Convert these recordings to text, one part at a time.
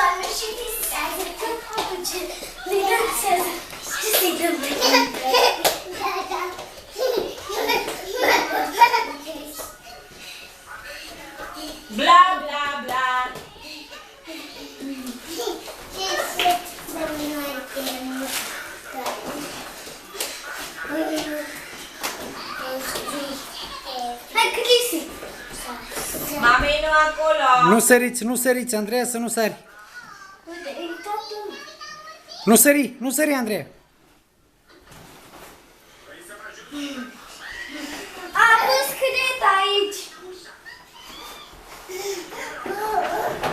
doamnă și visează că ce le dansează. Ce să-i dăm mai Bla, bla, bla. Hai, Cristi! Mamei nu acolo. Nu săriți, nu săriți, Andreea, să nu sari. Uite, e totul. Nu sări, nu sări, Andreea. A pus creta aici.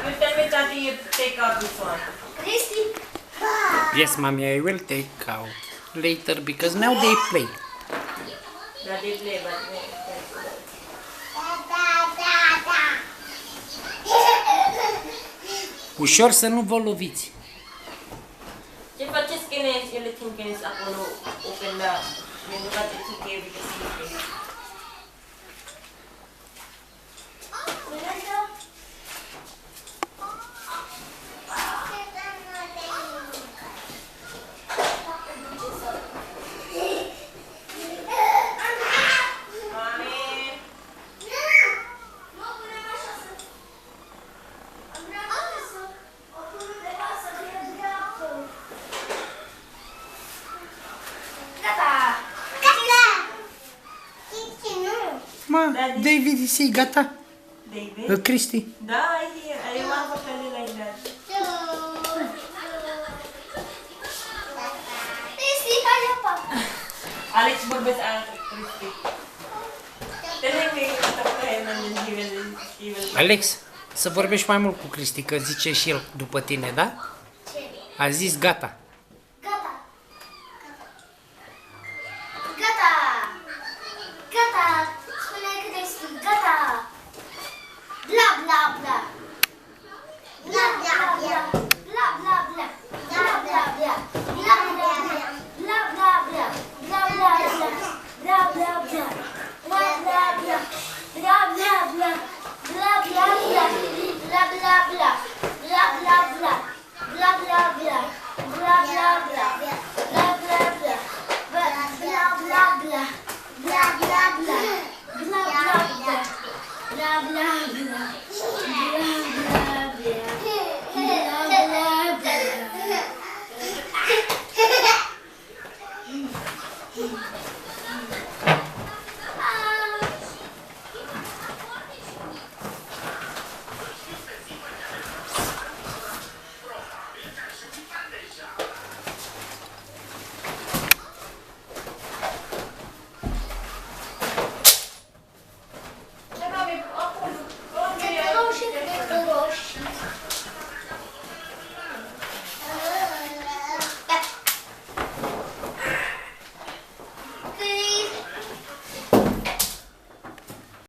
You tell me that you take out this one. Cristi? Yes, mommy, I will take out later because now they play. That they play, but Ușor să nu vă loviți. ce faceți când ele timp când ești acolo open la pentru că te ține because Ma, David, sei gata? David? Cristi? Da, I want to tell you like that. Cristi, hai apa. Alex vorbesc Cristi. Tell him we talk to him and then he will. Alex, să vorbești mai mult cu Cristi, că zice și el după tine, da? A zis gata.